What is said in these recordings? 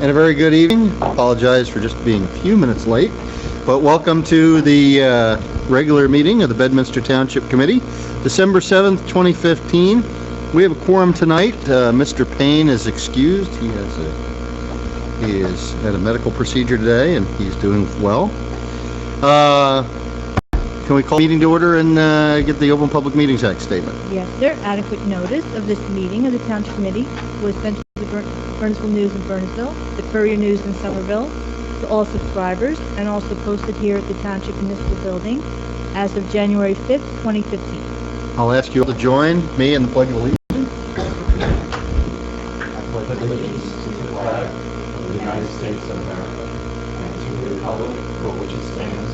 And a very good evening. Apologize for just being a few minutes late, but welcome to the regular meeting of the Bedminster Township Committee, December 7th, 2015. We have a quorum tonight. Mr. Payne is excused. He is at a medical procedure today, and he's doing well. Can we call the meeting to order and get the Open Public Meetings Act statement? Yes, sir. Adequate notice of this meeting of the Township Committee was sent to the Burnsville News in Burnsville, the Courier News in Somerville, to all subscribers, and also posted here at the Township Municipal Building as of January 5th, 2015. I'll ask you all to join me in the Pledge of Allegiance. I pledge allegiance to the flag of the United States of America and to the republic for which it stands,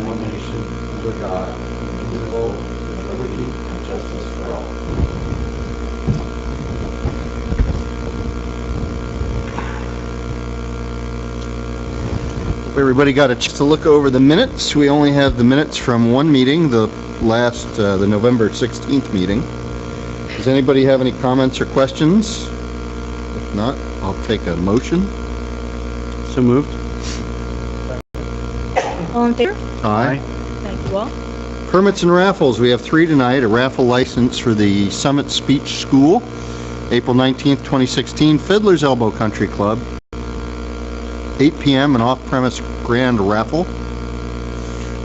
one nation, under God, indivisible, with liberty and justice for all. Everybody got a chance to look over the minutes. We only have the minutes from one meeting, the November 16th meeting. Does anybody have any comments or questions? If not, I'll take a motion. So moved. All in favor? Aye. Thank you all. Permits and raffles. We have three tonight. A raffle license for the Summit Speech School, April 19th, 2016, Fiddler's Elbow Country Club, 8 p.m. an off-premise grand raffle.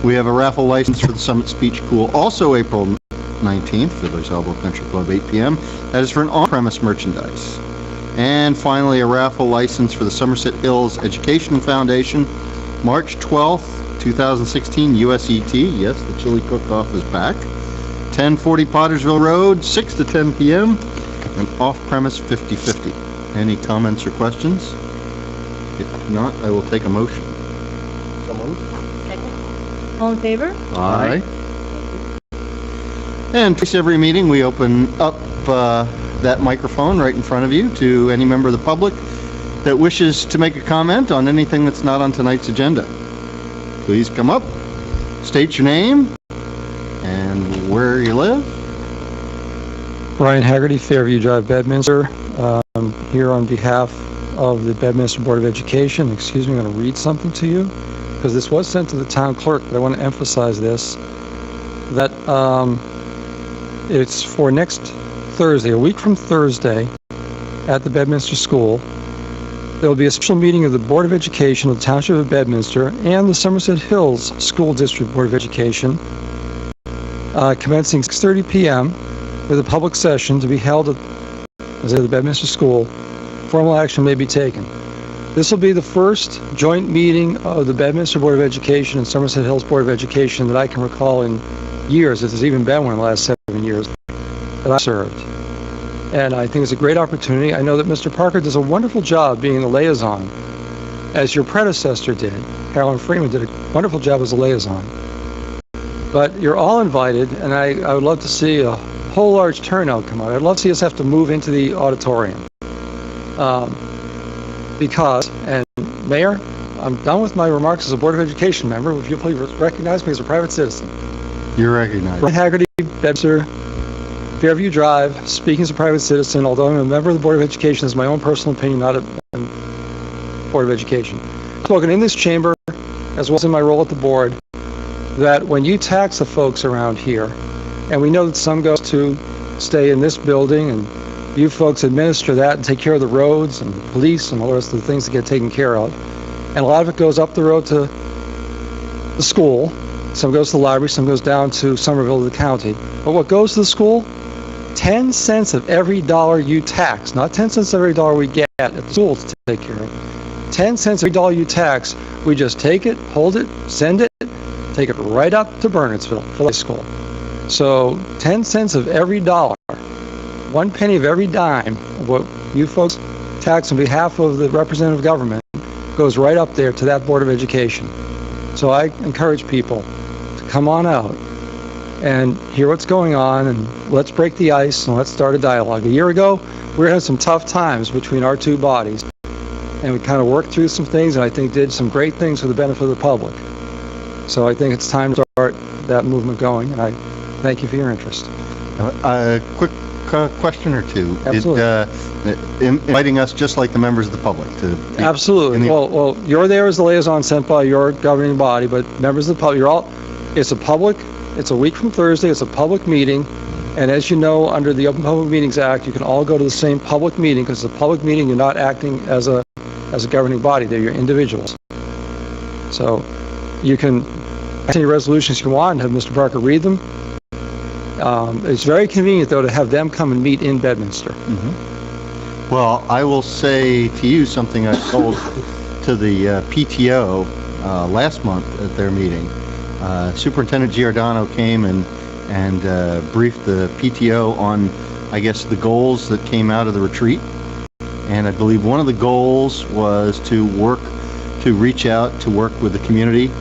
We have a raffle license for the Summit Speech School, also April 19th, Fiddler's Elbow Country Club, 8 p.m. That is for an on-premise merchandise. And finally, a raffle license for the Somerset Hills Education Foundation, March 12th, 2016, USET. Yes, the chili cook-off is back. 1040 Pottersville Road, 6 to 10 p.m. and off-premise 50/50. Any comments or questions? If not, I will take a motion. So moved. Second. All in favor? Aye. And twice every meeting, we open up that microphone right in front of you to any member of the public that wishes to make a comment on anything that's not on tonight's agenda. Please come up, state your name, and where you live. Ryan Haggerty, Fairview Drive, Bedminster. I'm here on behalf of the Bedminster Board of Education. Excuse me, I'm going to read something to you because this was sent to the town clerk, but I want to emphasize this, that it's for next Thursday, a week from Thursday, at the Bedminster School. There will be a special meeting of the Board of Education of the Township of Bedminster and the Somerset Hills School District Board of Education, commencing 6:30 p.m. with a public session to be held at the Bedminster School. Formal action may be taken. This will be the first joint meeting of the Bedminster Board of Education and Somerset Hills Board of Education that I can recall in years, if there's even been one in the last 7 years that I served. And I think it's a great opportunity. I know that Mr. Parker does a wonderful job being the liaison, as your predecessor did. Carolyn Freeman did a wonderful job as a liaison. But you're all invited, and I would love to see a whole large turnout come out. I'd love to see us have to move into the auditorium. Because, and Mayor, I'm done with my remarks as a Board of Education member. If you'll please recognize me as a private citizen. You're recognized. Ryan Haggerty, Bedminster, Fairview Drive, speaking as a private citizen, although I'm a member of the Board of Education, is my own personal opinion, not a Board of Education. I've spoken in this chamber, as well as in my role at the board, that when you tax the folks around here, and we know that some goes to stay in this building, and you folks administer that and take care of the roads and the police and all the rest of the things that get taken care of, and a lot of it goes up the road to the school, some goes to the library, some goes down to Somerville, the county. But what goes to the school? 10 cents of every dollar you tax, not 10 cents of every dollar we get at the school to take care of. 10 cents every dollar you tax, we just take it, hold it, send it, take it right up to Bernardsville for high school. So 10 cents of every dollar, 1 penny of every dime of what you folks tax on behalf of the representative government goes right up there to that Board of Education. So I encourage people to come on out and hear what's going on, and let's break the ice and let's start a dialogue. A year ago, we were having some tough times between our two bodies, and we kind of worked through some things, and I think did some great things for the benefit of the public. So I think it's time to start that movement going, and I thank you for your interest. A quick question or two? Absolutely. Inviting us just like the members of the public to... Absolutely. Well, you're there as the liaison sent by your governing body, but members of the public, it's a week from Thursday, it's a public meeting, and as you know, under the Open Public Meetings Act, you can all go to the same public meeting, because it's a public meeting, you're not acting as a governing body, they're your individuals. So you can any resolutions you want and have Mr. Barker read them. It's very convenient, though, to have them come and meet in Bedminster. Mm-hmm. Well, I will say to you something I told to the PTO last month at their meeting. Superintendent Giordano came and briefed the PTO on, I guess, the goals that came out of the retreat. And I believe one of the goals was to reach out to work with the community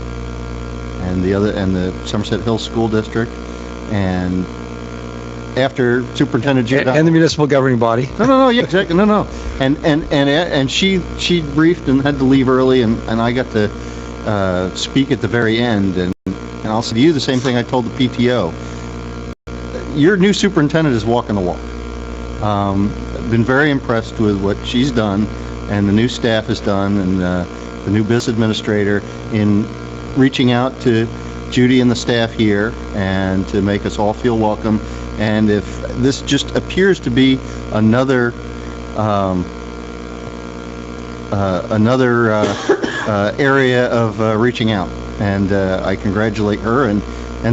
and the Somerset Hills School District. And after Superintendent Giordano... And the municipal governing body. No, yeah, exactly, no. And she briefed and had to leave early, and I got to speak at the very end, and I'll say to you the same thing I told the PTO. Your new superintendent is walking the walk. I've been very impressed with what she's done, and the new staff has done, and the new business administrator in reaching out to Judy and the staff here and to make us all feel welcome. And if this just appears to be another area of reaching out, and I congratulate her and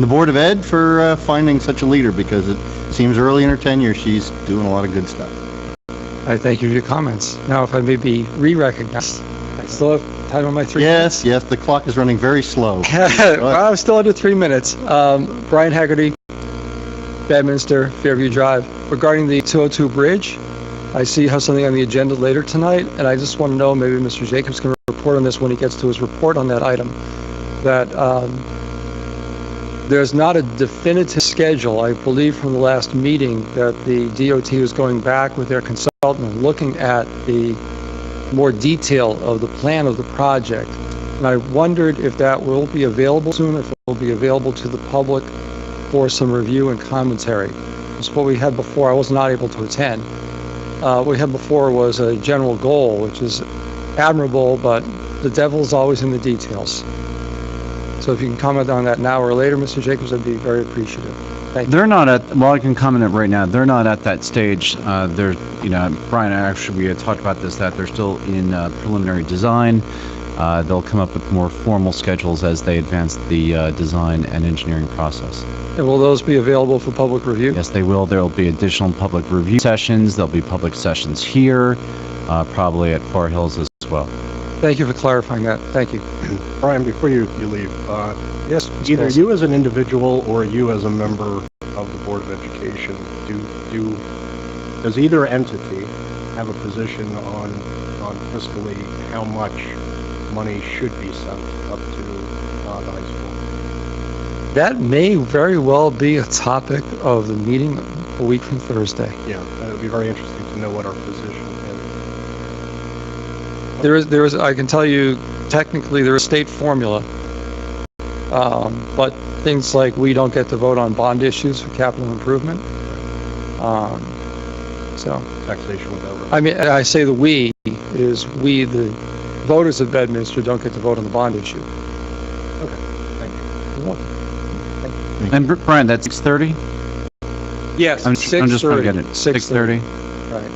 the Board of Ed for finding such a leader, because it seems early in her tenure she's doing a lot of good stuff. I thank you for your comments. Now, if I may be re-recognized, I still have time on my 3 minutes. Yes, the clock is running very slow. Well, I'm still under 3 minutes. Brian Haggerty, Bedminster, Fairview Drive. Regarding the 202 bridge, I see you have something on the agenda later tonight, and I just want to know, maybe Mr. Jacobs can report on this when he gets to his report on that item, that there's not a definitive schedule. I believe from the last meeting that the DOT was going back with their consultant and looking at the more detail of the plan of the project. And I wondered if that will be available soon, if it will be available to the public for some review and commentary. That's what we had before. I was not able to attend. What we had before was a general goal, which is admirable, but the devil's always in the details. So if you can comment on that now or later, Mr. Jacobs, I'd be very appreciative. Thank you. They're not at, well, I can comment on it right now. They're not at that stage. They're, Brian, actually, we had talked about this, that they're still in preliminary design. They'll come up with more formal schedules as they advance the design and engineering process. And will those be available for public review? Yes, they will. There will be additional public review sessions. There'll be public sessions here, probably at Far Hills as well. Thank you for clarifying that. Thank you. Brian, before you leave, Yes, either you as an individual or you as a member of the Board of Education, does either entity have a position on fiscally how much money should be sent up to the high school? that may very well be a topic of the meeting a week from Thursday. Yeah, it would be very interesting to know what our position is. There is, I can tell you, technically there is state formula, but things like we don't get to vote on bond issues for capital improvement. So, Taxation without. I mean, I say the we, the voters of Bedminster don't get to vote on the bond issue. Okay, thank you. You're welcome. And Brian, that's 6:30? Yes, I'm just trying to get it. 6:30. 6:30? Right.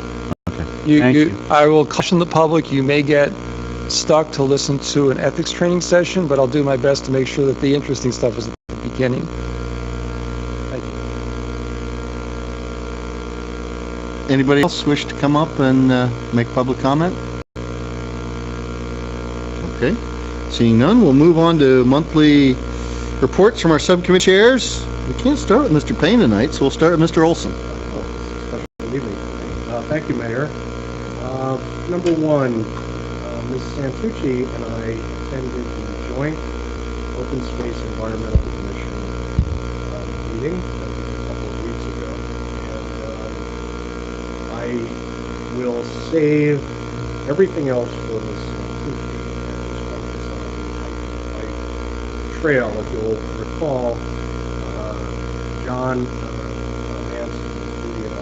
Okay. Thank you. I will caution the public, you may get stuck to listen to an ethics training session, but I'll do my best to make sure that the interesting stuff is at the beginning. Thank you. Anybody else wish to come up and make public comment? Okay. Seeing none, we'll move on to monthly reports from our subcommittee chairs. We can't start with Mr. Payne tonight, so we'll start with Mr. Olson. Special evening. Thank you, Mayor. Number one, Ms. Santucci and I attended the joint Open Space Environmental Commission meeting a couple of weeks ago. And I will save everything else for Ms. Santucci and just focus on my trail. If you'll recall, John Hanson, Judy, and I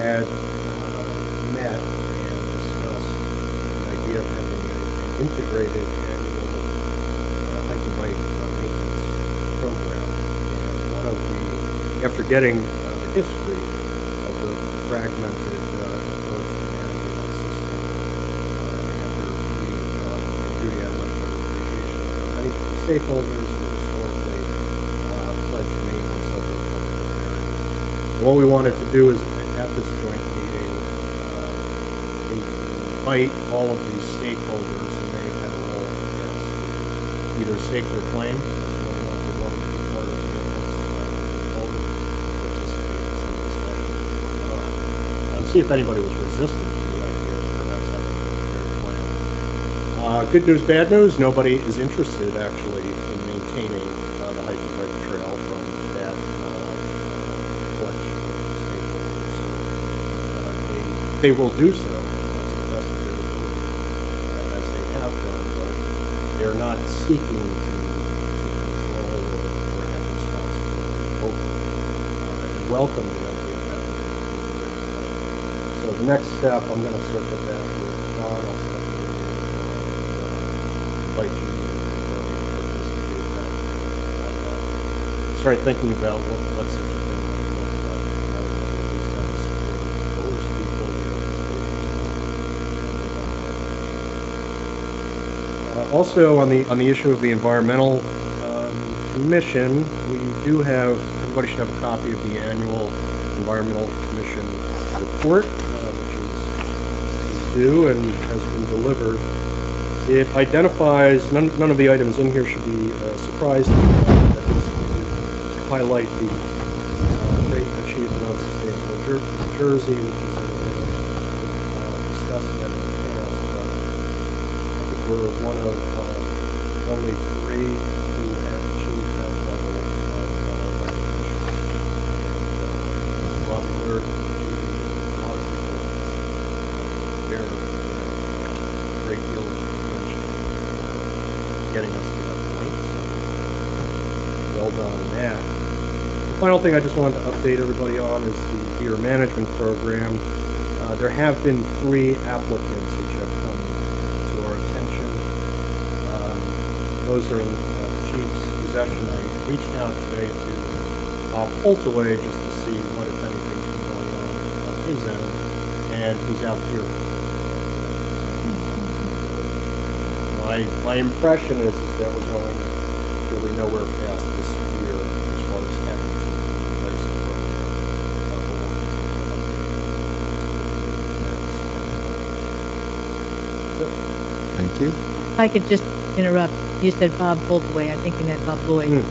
had met and discussed the idea of having an integrated annual hike and bike maintenance program. And one of the, after getting the history of the fragmented approach to managing that system, after we really had much better appreciation of many stakeholders who historically pledged maintenance of those public areas. And what we wanted to do is, at this joint meeting, invite all of these stakeholders who may have had a role in this to either stake their claim, whether or not they wanted to be part of the maintenance participate in some discussion or not, and see if anybody was resistant to the idea of perhaps having a shared plan. Good news, bad news, nobody is interested actually in maintaining the hike and bike trail from that collection of stakeholders. So, they will do so to the best of their ability, as they have done, but they're not seeking to control or have responsibility over and welcome the idea of having it. So the next step, I'm going to circle back with Don. I'll step in and invite you to participate in that. And, start thinking about what such a thing might look like. Rather than at least have the support of those people who are also on the issue of the environmental commission, we do have, everybody should have a copy of the annual environmental commission report, which is due and has been delivered. It identifies, none of the items in here should be surprising. That is to highlight the great achievement of sustainable Jersey, which is discussed in the past. I think we're one of only 3 who have achieved that level of recognition. Bob Willard, a lot of people bear a great deal of attention getting us to that point. So, well done on that. The final thing I just wanted to update everybody on is the deer management program. There have been 3 applicants which have come to our attention. Those are in the chief's possession. I reached out today to Bob Holtaway just to see what, if anything, has been going on his end, and he's out here. My impression is that we're going really nowhere past this year as far as having to replace the program. Thank you. If I could just interrupt, you said Bob Holtaway, I think you meant Bob Lloyd.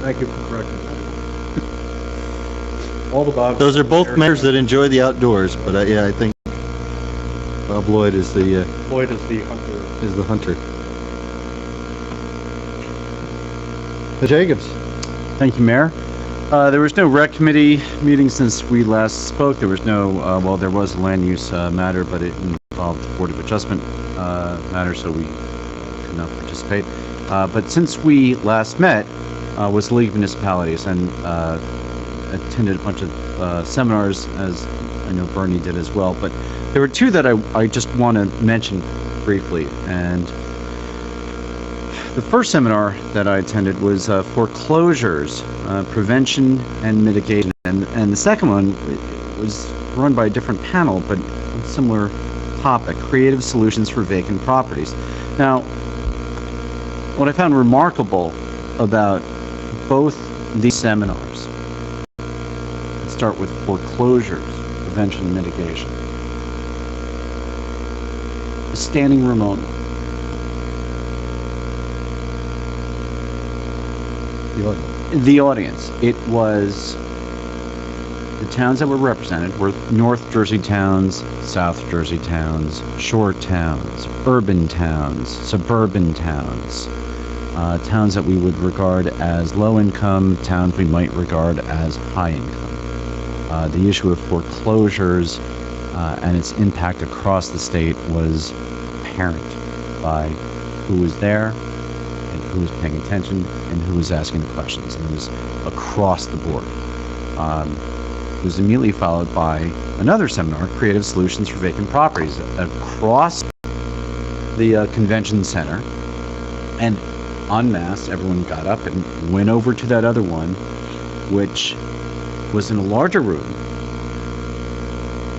Thank you for correcting that. All the Bobs. Those are both members that enjoy the outdoors, but yeah, I think Bob Lloyd is the Lloyd is the hunter. hunter. Jacobs. Thank you, Mayor. There was no rec committee meeting since we last spoke. There was no, well, there was a land use matter, but it involved Board of Adjustment matter, so we could not participate. But since we last met, was the League of Municipalities, and attended a bunch of seminars, as I know Bernie did as well. But there were 2 that I just want to mention briefly. And the first seminar that I attended was foreclosures, prevention and mitigation. And the second one was run by a different panel, but a similar topic, creative solutions for vacant properties. Now, what I found remarkable about both these seminars, let's start with foreclosures, prevention and mitigation. Standing room only. The audience. It was the towns that were represented were North Jersey towns, South Jersey towns, shore towns, urban towns, suburban towns, towns that we would regard as low income, towns we might regard as high income. The issue of foreclosures and its impact across the state was apparent by who was there and who was paying attention and who was asking the questions. And it was across the board. It was immediately followed by another seminar, Creative Solutions for Vacant Properties, across the convention center. And en masse, everyone got up and went over to that other one, which was in a larger room,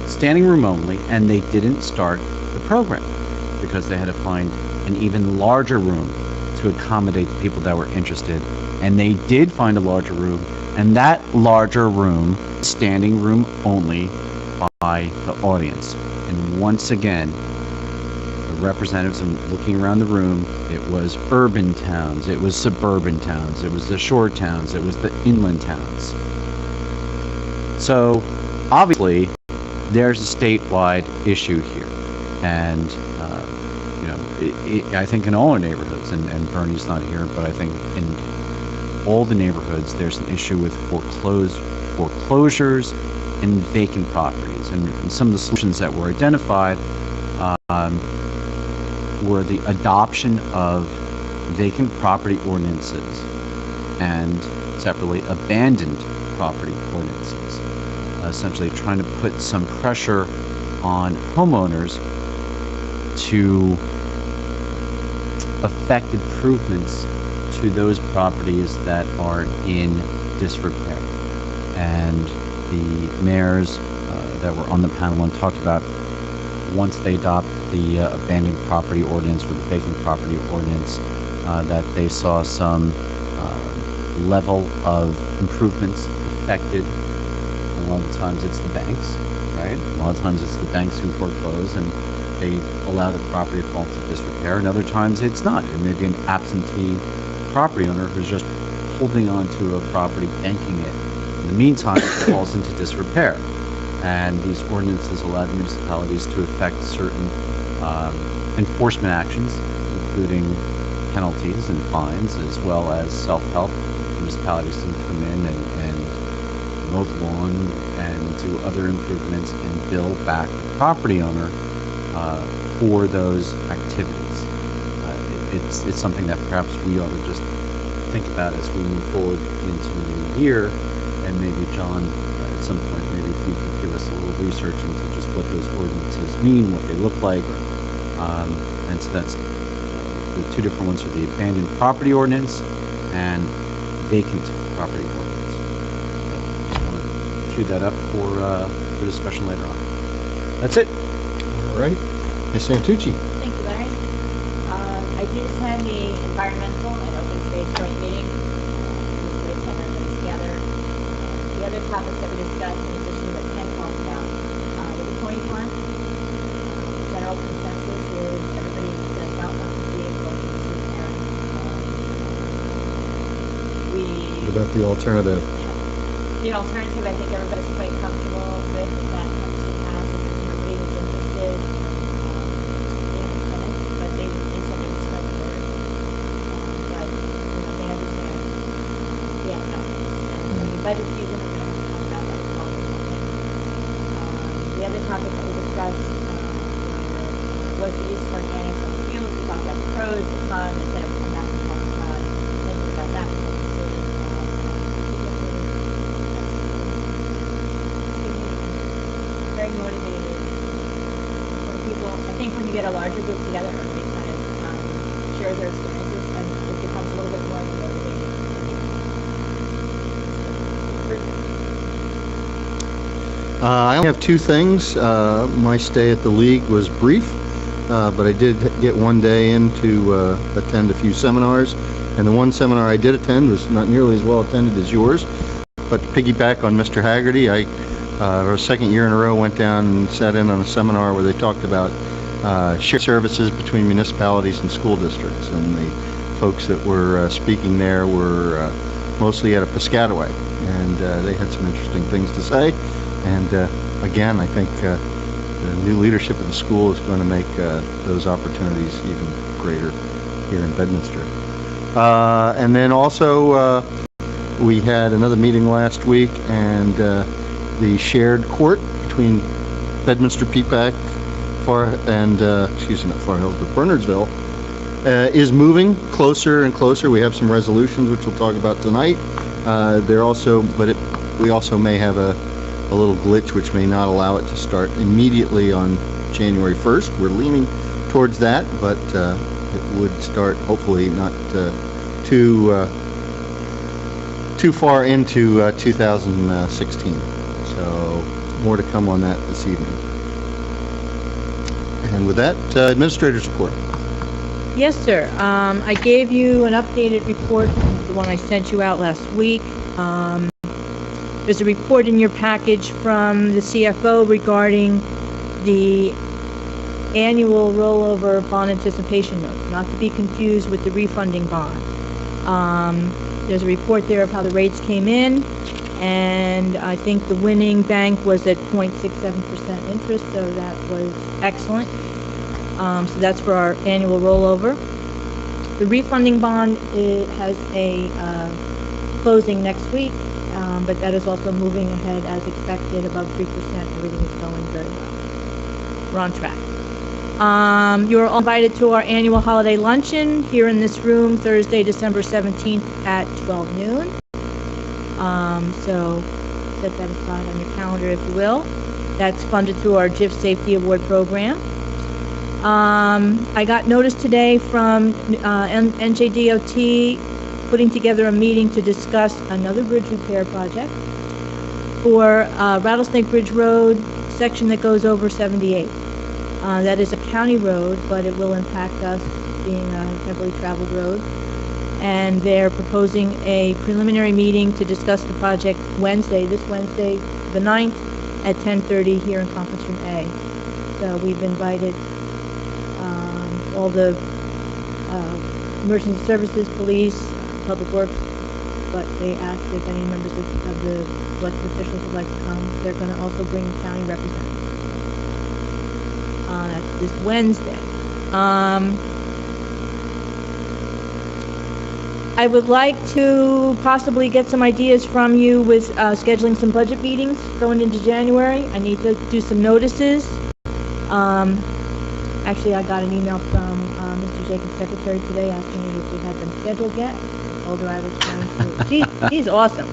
standing room only, and they didn't start the program because they had to find an even larger room to accommodate the people that were interested. And they did find a larger room, and that larger room, standing room only by the audience. And once again, the representatives, and looking around the room, it was urban towns, it was suburban towns, it was the shore towns, it was the inland towns. So obviously there's a statewide issue here, and I think in all our neighborhoods, and Bernie's not here, but I think in all the neighborhoods there's an issue with foreclosures and vacant properties. And some of the solutions that were identified were the adoption of vacant property ordinances and separately abandoned property ordinances, essentially trying to put some pressure on homeowners to effect improvements to those properties that are in disrepair. And the mayors that were on the panel and talked about, once they adopt the abandoned property ordinance or the vacant property ordinance, that they saw some level of improvements affected. A lot of times it's the banks, right? A lot of times it's the banks who foreclose and they allow the property to fall into disrepair, and other times it's not. It may be an absentee property owner who's just holding on to a property, banking it. In the meantime, it falls into disrepair. And these ordinances allow municipalities to effect certain enforcement actions, including penalties and fines, as well as self-help. Municipalities can come in and mow the lawn and do other improvements and bill back the property owner for those activities. It's something that perhaps we ought to just think about as we move forward into the new year, and maybe John, at some point, maybe if you could give us a little research into just what those ordinances mean, what they look like. And so that's the two different ones are the abandoned property ordinance and vacant property ordinance. I want to cue that up for discussion later on. That's it. All right. Ms. Santucci. Thank you, Larry. I did attend the environmental and open space joint meeting. We spent 10 minutes together. The other topics that we discussed, in addition to what Ken talked about, with the Pony Farm, general consensus is everybody does not want to see it going into repair. What about the alternative? The alternative, I think everybody's quite comfortable with that comes to pass. If everybody was interested, but they said it was quite clear. But, they understand the outcomes. And when the budget season, we're going to talk about that as well. The other topic that we discussed was the use of organics on the fields. We talked about the pros, the cons, and then we come back and talk about thinking about that. Very motivated when people, I think when you get a larger group together, everybody kind of shares their experiences and it becomes a little bit more motivating. I only have two things. My stay at the League was brief, but I did get one day in to attend a few seminars, and the one seminar I did attend was not nearly as well attended as yours. But to piggyback on Mr. Haggerty, our second year in a row went down and sat in on a seminar where they talked about shared services between municipalities and school districts, and the folks that were speaking there were mostly out of Piscataway, and they had some interesting things to say. And again, I think the new leadership of the school is going to make those opportunities even greater here in Bedminster. And then also we had another meeting last week, and the shared court between Bedminster, Peapack, not Far Hills, but Bernardsville, is moving closer and closer. We have some resolutions which we'll talk about tonight. We also may have a a little glitch which may not allow it to start immediately on January 1st. We're leaning towards that, but it would start hopefully not too far into 2016. So more to come on that this evening. And with that, administrator's report. Yes, sir. I gave you an updated report, the one I sent you out last week. There's a report in your package from the CFO regarding the annual rollover bond anticipation note, not to be confused with the refunding bond. There's a report there of how the rates came in, and I think the winning bank was at 0.67% interest, so that was excellent. So that's for our annual rollover. The refunding bond has a closing next week, but that is also moving ahead as expected, above 3%. Everything is going very well. We're on track. You're all invited to our annual holiday luncheon here in this room Thursday, December 17th at 12 noon. So set that aside on your calendar if you will. That's funded through our GIF Safety Award program. I got notice today from NJDOT putting together a meeting to discuss another bridge repair project for Rattlesnake Bridge Road section that goes over 78. That is a county road, but it will impact us being a heavily traveled road. And they're proposing a preliminary meeting to discuss the project this Wednesday, the 9th at 10:30 here in Conference Room A. So we've invited all the emergency services, police, public works, but they asked if any members of the elected officials would like to come. They're going to also bring county representatives. That's this Wednesday. I would like to possibly get some ideas from you with scheduling some budget meetings going into January. I need to do some notices. Actually, I got an email from Mr. Jacobs' secretary today asking me if we had them scheduled yet. I told her I was going to. She's awesome.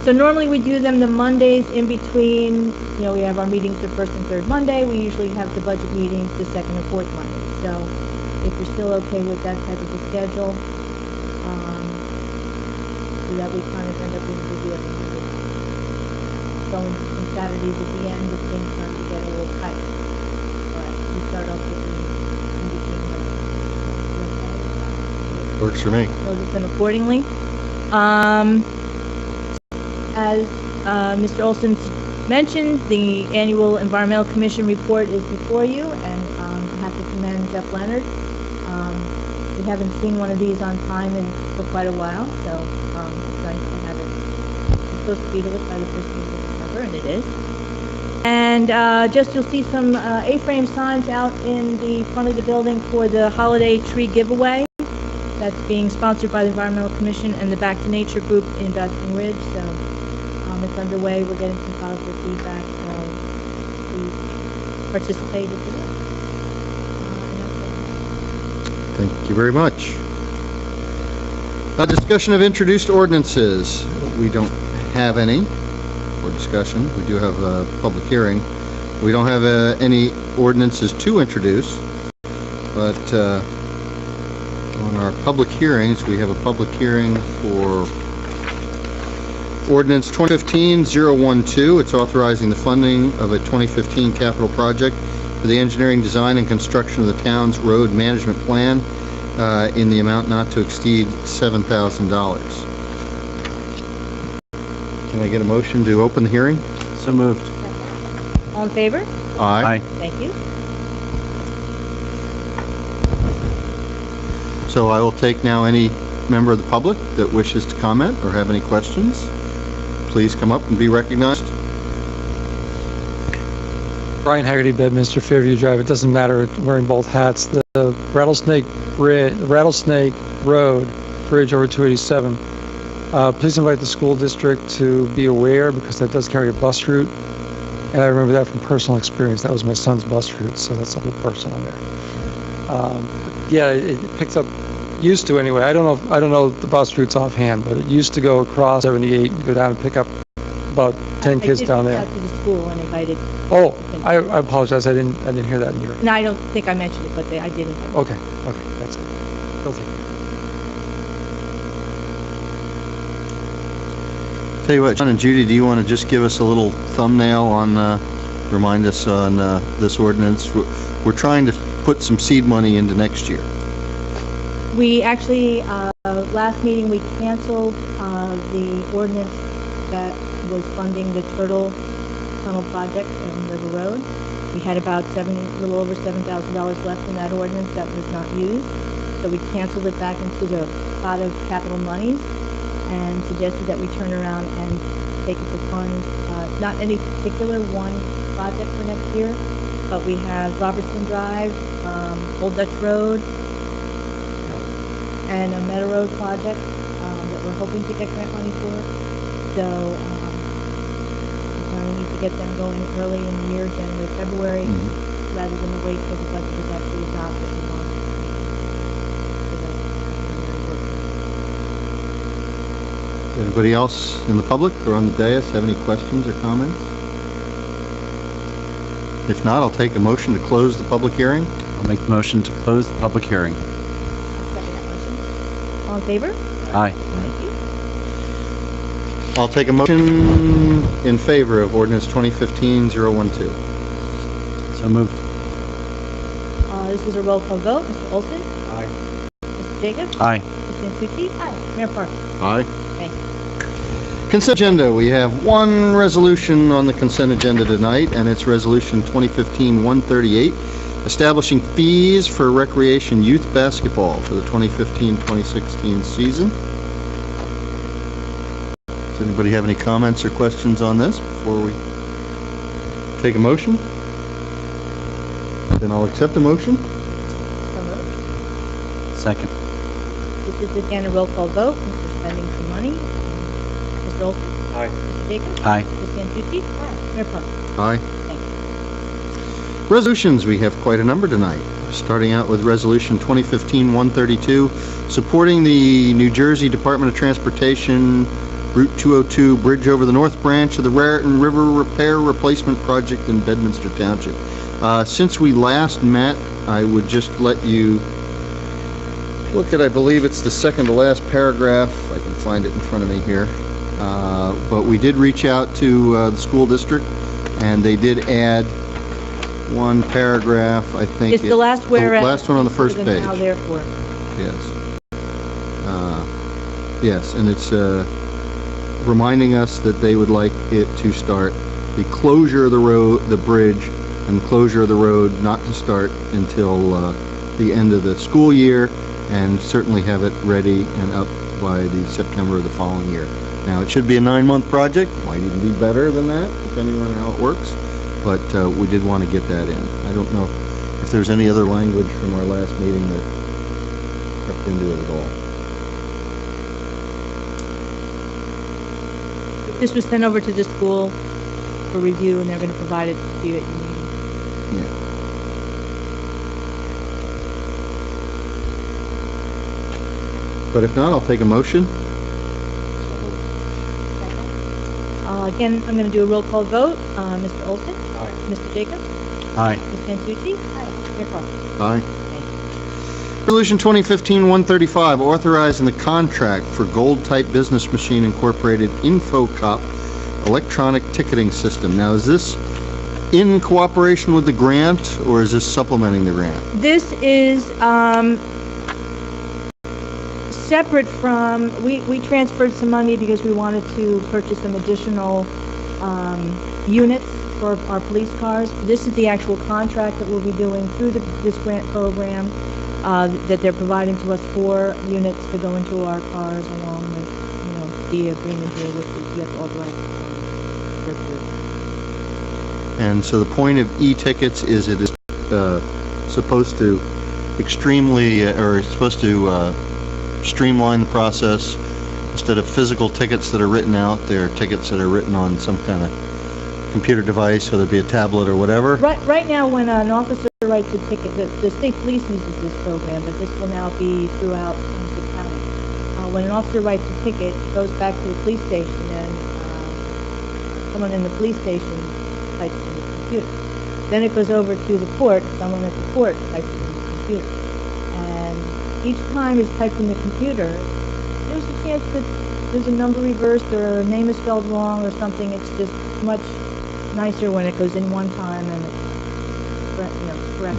So normally we do them the Mondays in between. You know, we have our meetings the first and third Monday. We usually have the budget meetings the second and fourth Monday. So if you're still okay with that type of a schedule, so that we kind of end up being busy every Monday. Going from Saturdays at the end if things start to get a little tight. But we start off with the in between Mondays. Works for me. Notice them accordingly. As Mr. Olson mentioned, the annual Environmental Commission report is before you, and I have to commend Jeff Leonard. We haven't seen one of these on time for quite a while, so it's nice to have it. It's supposed to be delivered by the 15th of December, and it is. And just you'll see some A-frame signs out in the front of the building for the holiday tree giveaway. That's being sponsored by the Environmental Commission and the Back to Nature group in Basking Ridge, so it's underway. We're getting some positive feedback, so please participate if you will. Thank you very much. A discussion of introduced ordinances. We don't have any for discussion. We do have a public hearing. We don't have any ordinances to introduce, but on our public hearings, we have a public hearing for Ordinance 2015-012. It's authorizing the funding of a 2015 capital project for the engineering, design, and construction of the town's road management plan in the amount not to exceed $7,000. Can I get a motion to open the hearing? So moved. All in favor? Aye. Thank you. So I will take now any member of the public that wishes to comment or have any questions. Please come up and be recognized. Brian Haggerty, Bedminster, Fairview Drive. It doesn't matter, wearing both hats. The Rattlesnake Road Bridge over 287. Please invite the school district to be aware, because that does carry a bus route. And I remember that from personal experience. That was my son's bus route, so that's a little personal there. Yeah, it picks up, used to anyway. I don't know the bus routes offhand, but it used to go across 78 and go down and pick up about 10 kids down I there. did reach out to the school and invited, Oh, I apologize. I didn't hear that in your. no, I don't think I mentioned it, but I did invite them. Okay, that's it. Filthy. Tell you what, John and Judy, do you want to just give us a little thumbnail on, remind us on this ordinance? We're trying to put some seed money into next year. We actually, last meeting, we canceled the ordinance that was funding the Turtle Tunnel project in River Road. We had about a little over $7,000 left in that ordinance that was not used. So we canceled it back into the pot of capital monies and suggested that we turn around and take it to fund, not any particular one project for next year, but we have Robertson Drive, Old Dutch Road, and a Meadow Road project that we're hoping to get grant money for. So we need to get them going early in the year, January, February, rather than wait till the budget is actually adopted. Anybody else in the public or on the dais have any questions or comments? If not, I'll take a motion to close the public hearing. I'll make the motion to close the public hearing. Second that motion. All in favor? Aye. Thank you. I'll take a motion in favor of ordinance 2015-012. So moved. This is a roll call vote. Mr. Olson? Aye. Mr. Jacobs? Aye. Ms. Santucci? Aye. Mayor Parker? Aye. Thank you. Consent agenda. We have one resolution on the consent agenda tonight, and it's resolution 2015-138, establishing fees for recreation youth basketball for the 2015-2016 season. Does anybody have any comments or questions on this before we take a motion? Then I'll accept the motion. So moved. Second. This is again a roll call vote. Mr. Spending some money. Mr. Olson? Aye. Mr. Jacobs? Aye. Ms. Santucci? Aye. Mayor Parker? Aye. Thank you. Resolutions, we have quite a number tonight. Starting out with Resolution 2015-132, supporting the New Jersey Department of Transportation Route 202 Bridge over the North Branch of the Raritan River Repair Replacement Project in Bedminster Township. Since we last met, I would just let you look at, I believe it's the second to last paragraph. I can find it in front of me here. But we did reach out to the school district, and they did add one paragraph, I think. It's the last whereas. The last one on the first page. Now therefore. Yes. Yes, and it's reminding us that they would like it to start the closure of the road, the bridge, and closure of the road not to start until the end of the school year, and certainly have it ready and up by the September of the following year. Now, it should be a 9-month project, might even be better than that, depending on how it works, but we did want to get that in. I don't know if there's any other language from our last meeting that crept into it at all. This was sent over to the school for review, and they're going to provide it to you at your meeting. Yeah. But if not, I'll take a motion. Again, I'm going to do a roll call vote. Mr. Olson? Aye. Mr. Jacobs? Aye. Ms. Santucci? Aye. Mayor Parker? Aye. Resolution 2015-135, authorizing the contract for Gold Type Business Machine Incorporated InfoCop electronic ticketing system. Now, is this in cooperation with the grant, or is this supplementing the grant? This is separate from, we transferred some money because we wanted to purchase some additional units for our police cars. This is the actual contract that we'll be doing through this grant program that they're providing to us 4 units to go into our cars, along with, the agreement here, which we have authorized. And so the point of e-tickets is it is supposed to streamline the process. Instead of physical tickets that are written out, they're tickets that are written on some kind of computer device, whether it be a tablet or whatever. Right now, when an officer writes a ticket, the state police uses this program, but this will now be throughout the county. When an officer writes a ticket, it goes back to the police station, and someone in the police station types in the computer. Then it goes over to the court, someone at the court types in the computer. And each time it's typed in the computer, there's a chance that there's a number reversed or a name is spelled wrong or something. It's just much nicer when it goes in one time and it's correct.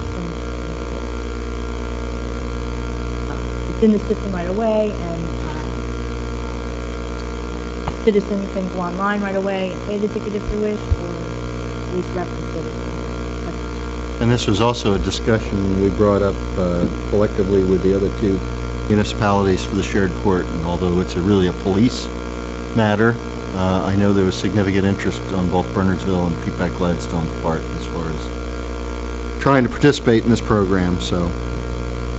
It's in the system right away, and citizens can go online right away and pay the ticket if they wish, or at least reference it. And this was also a discussion we brought up collectively with the other two municipalities for the shared court. And although it's really a police matter, I know there was significant interest on both Bernardsville and Peapack Gladstone's part as far as trying to participate in this program. So,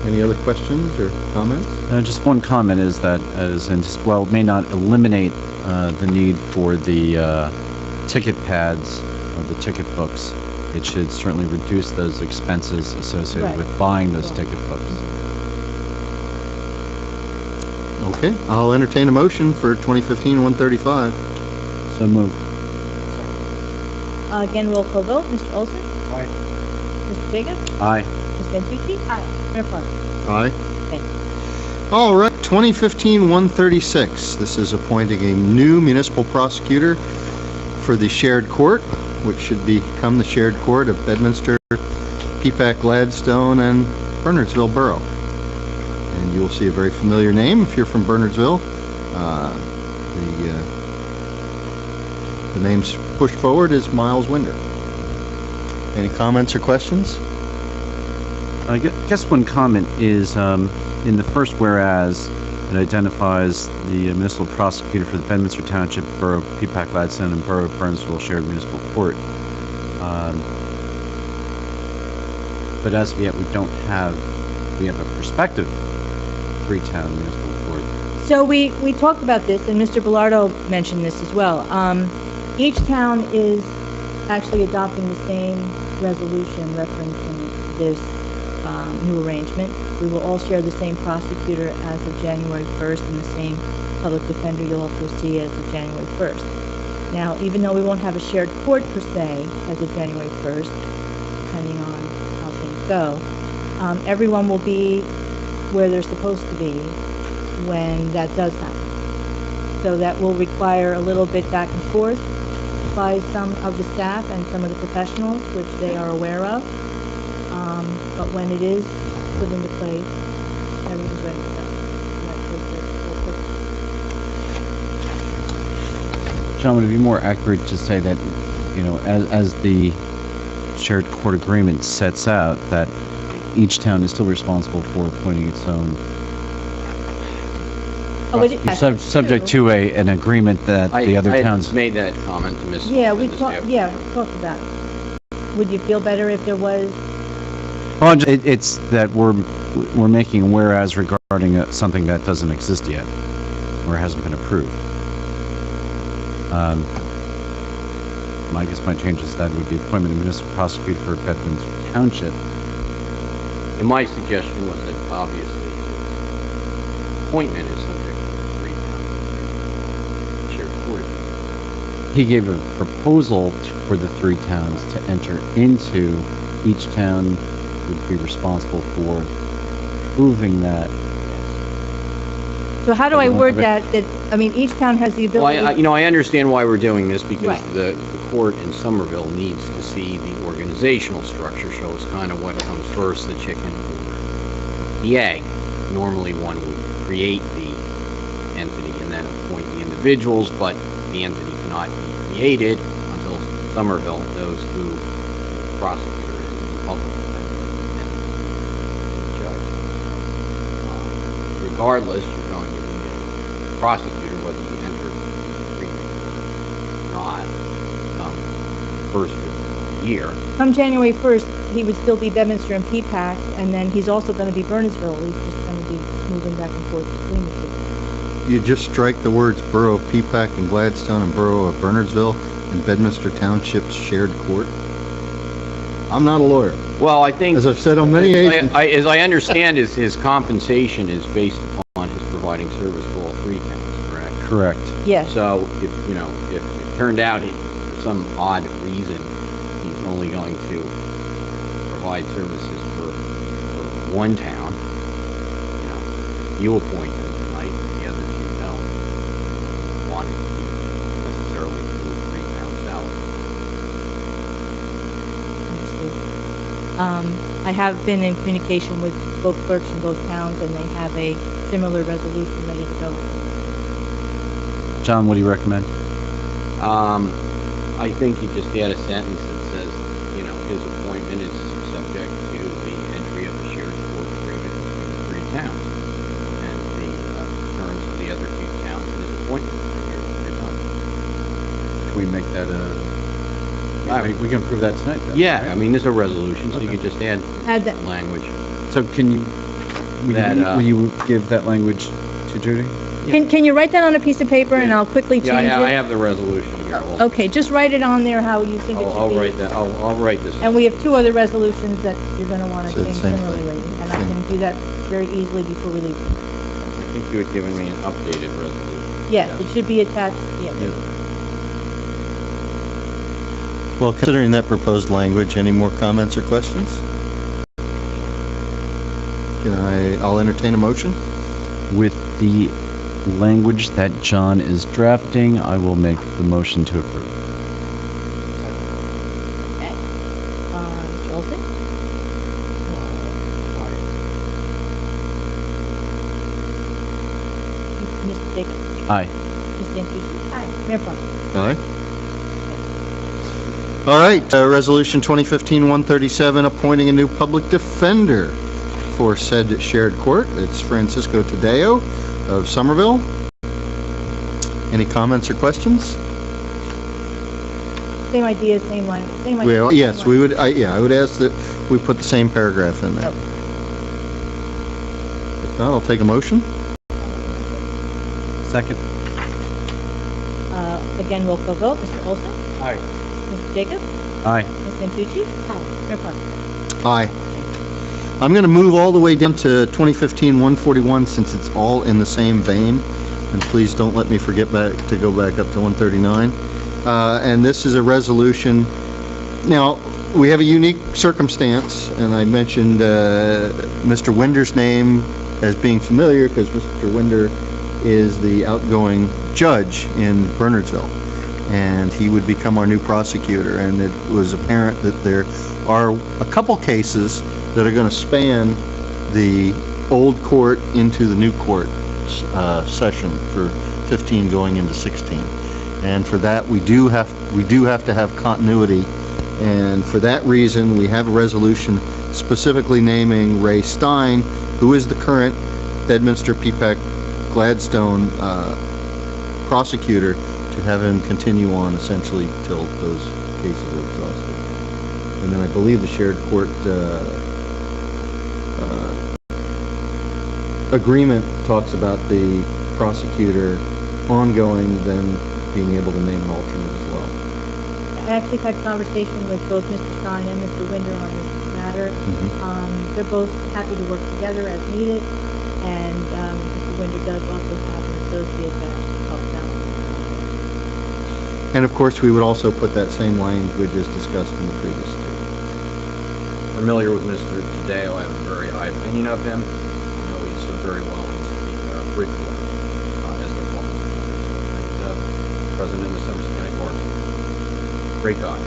any other questions or comments? Just one comment is that, while it may not eliminate the need for the ticket pads or the ticket books, it should certainly reduce those expenses associated with buying those ticket books. Okay, I'll entertain a motion for 2015-135. So moved. Again, roll call vote. Mr. Olson? Aye. Mr. Jacobs? Aye. Ms. Bantucci? Aye. Mayor Park? Aye. Thank you. All right, 2015-136. This is appointing a new municipal prosecutor for the shared court, which should become the shared court of Bedminster, Peapack, Gladstone, and Bernardsville Borough. And you'll see a very familiar name if you're from Bernardsville. The name's pushed forward is Miles Winder. Any comments or questions? I guess one comment is in the first whereas, it identifies the municipal prosecutor for the Bedminster Township, Borough of Peapack, Gladstone, and Borough of Bernardsville Shared Municipal Court. But as of yet, we have a prospective Freetown Municipal Court. So we talked about this, and Mr. Bellardo mentioned this as well. Each town is actually adopting the same resolution referencing this new arrangement. We will all share the same prosecutor as of January 1st and the same public defender you'll also see as of January 1st. Now, even though we won't have a shared court per se as of January 1st, depending on how things go, everyone will be where they're supposed to be when that does happen. So that will require a little bit back and forth by some of the staff and some of the professionals, which they are aware of. But when it is put into place, everything's ready to go. John, would it be more accurate to say that, as the shared court agreement sets out, that each town is still responsible for appointing its own, subject to an agreement that the other towns... I made that comment to Ms. Yeah, we talked about it. Would you feel better if there was... Well, it's that we're making a whereas regarding something that doesn't exist yet, or hasn't been approved. I guess my change is that would be appointment of municipal prosecutor for Bedminster Township. And my suggestion was that obviously appointment is subject to the shared court. He gave a proposal for the three towns to enter into. Each town would be responsible for proving that. So how do I word that, each town has the ability... Well, I understand why we're doing this, because Right. the court in Somerville needs to see the organizational structure, shows kind of what comes first, the chicken or the egg. Normally one would create the entity and then appoint the individuals, but the entity cannot be created until Somerville knows who the prosecutor is, the public defender, and the judge. Regardless, you're going to be a prosecutor whether you enter the agreement or not. First of the year. Come January 1st, he would still be Bedminster and Peapack, and then he's also going to be Bernardsville. He's just going to be moving back and forth between the two. You just strike the words Borough of Peapack and Gladstone and Borough of Bernardsville and Bedminster Township's shared court. I'm not a lawyer. Well, I think, As I've said on many occasions. as I understand, his compensation is based upon his providing service to all three towns, correct? Correct. Yes. So if it turned out he was some odd reason he's only going to provide services for one town, you appoint him tonight, the other two don't want it to be necessarily through three-town salary. I have been in communication with both clerks in both towns, and they have a similar resolution ready to go. John, what do you recommend? I think you just add a sentence that says, his appointment is subject to the entry of the shared support agreement between the three towns and the terms of the other two towns and his appointment. You're done. Can we make that we can approve that tonight? Then, Yeah, right? I mean, there's a resolution, so you Okay. can just add Add that. language. So can you, will you give that language to Judy? Can you write that on a piece of paper, and I'll quickly change Yeah, I it? have the resolution here. Okay, just write it on there how you think it should be. I'll write that, I'll write this. And we have two other resolutions that you're going to want to So change same thing. similarly, and I can do that very easily before we leave. I think you had given me an updated resolution. Yes, it should be attached, yeah. Well, considering that proposed language, any more comments or questions? I'll entertain a motion. With the language that John is drafting, I will make the motion to approve. Okay. Mr. Olson? Mr. Jacobs? Aye. Ms. Santucci? Aye. Mayor Plummer? Aye. All right, Resolution 2015-137, appointing a new public defender for said shared court. It's Francisco Tadeo of Somerville. Any comments or questions? Same idea, same line, same idea. Well, yes, we would, I would ask that we put the same paragraph in there. Okay. If not, I'll take a motion. Second. Again, roll call vote. Mr. Olson? Aye. Mr. Jacobs? Aye. Ms. Santucci? Aye. Mayor Plummer? Aye. I'm going to move all the way down to 2015-141 since it's all in the same vein. And please don't let me forget to go back up to 139. And this is a resolution. Now, we have a unique circumstance, and I mentioned Mr. Winder's name as being familiar because Mr. Winder is the outgoing judge in Bernardsville, and he would become our new prosecutor. And it was apparent that there are a couple cases that are going to span the old court into the new court session for 15 going into 16. And for that, we do have to have continuity. And for that reason, we have a resolution specifically naming Ray Stein, who is the current Bedminster Peapack Gladstone prosecutor, to have him continue on essentially till those cases are exhausted. And then I believe the shared court agreement talks about the prosecutor ongoing, then being able to name an alternate as well. I actually had conversation with both Mr. Stein and Mr. Winder on this matter. They're both happy to work together as needed, and Mr. Winder does also have an associate that helps out. And of course, we would also put that same language as discussed in the previous two. Familiar with Mr. Tadeo, I have a very high opinion of him. I know he's very well into the curriculum as the former president of the Somerset County Bar. Great guy.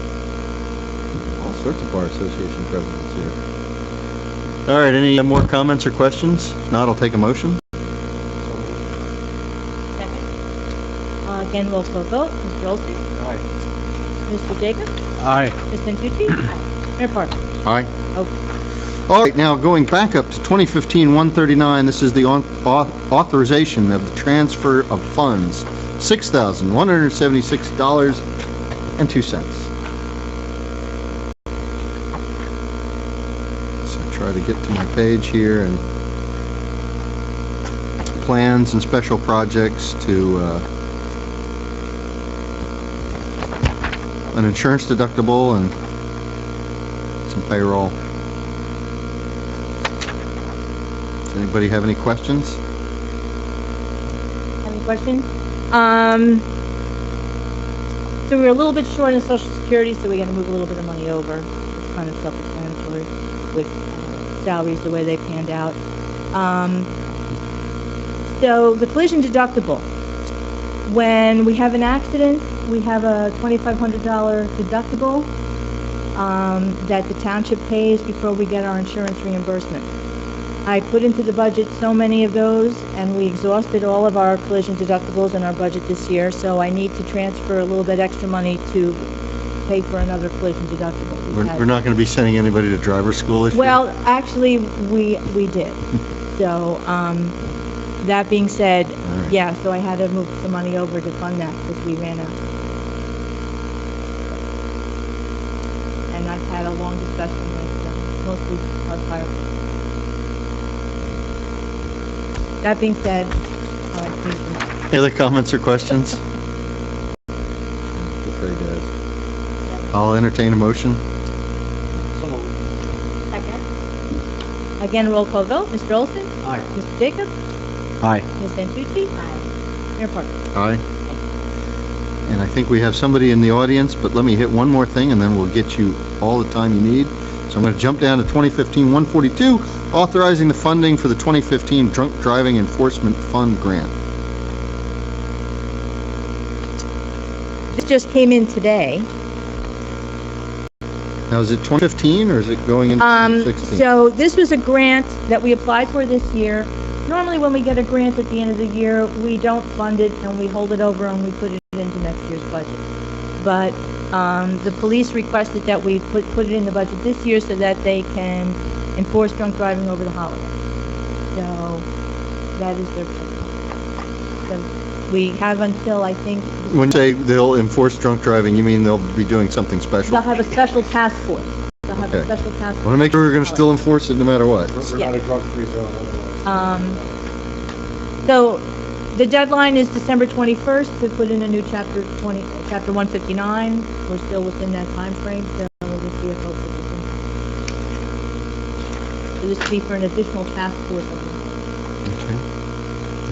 All sorts of bar association presidents here. All right, any more comments or questions? If not, I'll take a motion. Second. Again, roll call vote. Mr. Olson? Aye. Mr. Jacobs? Aye. Ms. Santucci? Aye. Mayor Parker? Aye. Okay. All right, now going back up to 2015-139, this is the authorization of the transfer of funds, $6,176.02. So try to get to my page here, and plans and special projects to an insurance deductible and some payroll. Does anybody have any questions? Any questions? So we're a little bit short in Social Security, so we got to move a little bit of money over. It's kind of self-explanatory with salaries the way they panned out. So the collision deductible. When we have an accident, we have a $2,500 deductible that the township pays before we get our insurance reimbursement. I put into the budget so many of those, and we exhausted all of our collision deductibles in our budget this year, so I need to transfer a little bit extra money to pay for another collision deductible. We're not going to be sending anybody to driver's school this year? Well, actually, we did. So, that being said, right. yeah, so I had to move some money over to fund that because we ran out. And I've had a long discussion with mostly our fire. That being said, Any other comments or questions? Very good. I'll entertain a motion. Second. again, roll call vote. Mr. Olson? Aye. Mr. Jacobs? Aye. Ms. Santucci? Aye. Mayor Parker? Aye. And I think we have somebody in the audience, but let me hit one more thing and then we'll get you all the time you need. So I'm going to jump down to 2015-142, authorizing the funding for the 2015 Drunk Driving Enforcement Fund Grant. This just came in today. Now, is it 2015 or is it going into 2016? So this was a grant that we applied for this year. Normally when we get a grant at the end of the year, we don't fund it and we hold it over and we put it into next year's budget. But the police requested that we put it in the budget this year so that they can enforce drunk driving over the holiday. So that is their plan. So we have until, I think, When you say they'll enforce drunk driving, you mean they'll be doing something special? they'll have a special task force. They'll have a Okay. special task I want force. to make sure we're going to still enforce it no matter what. We're Yeah. not a drug-free zone otherwise. So the deadline is December 21st to put in a new chapter 159. We're still within that time frame, so we'll just see if we'll put this in. So this would be for an additional task force. Okay.